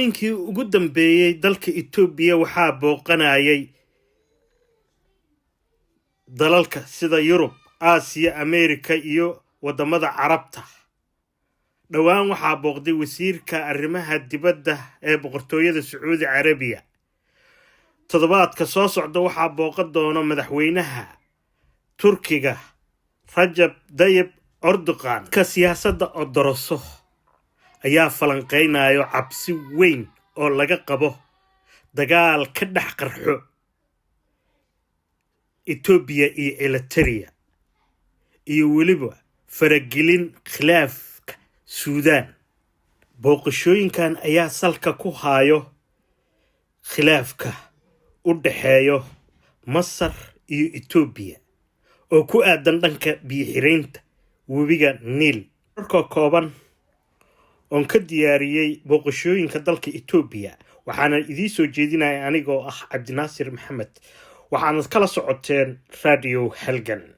muddooyinkii ugu dambeeyay dalka Itoobiya waxaa booqanayay dalalka sida Yurub, Aasiya, Ameerika iyo wadamada Carabta. dhawaan waxaa booqday wasiirka arrimaha dibadda ee boqortooyada Sacuudi Carabiya. toddobaadka soo socda waxaa booqan doona madaxweynaha Turkiga Rajab Tayyip Erdogan. ka siyaasadda odoroso ayaa falanqeynayo cabsi weyn oo laga qabo dagaal ka dhex qarxo Itoobiya iyo Eritrea iyo weliba faragelin khilaafka Suudaan. booqashooyinkan ayaa salka ku hayo khilaafka u dhaxeeyo Masar iyo Itoobiya oo ku aadan dhanka biyo-xireynta webiga Niil. marka kooban on ka diyaariyay booqashooyinka dalka Itoobiya waxaana idin soo jeedinaya anigoo ah Cabdinaasir Maxamed. waxaana kala socoteen Radio Halgan.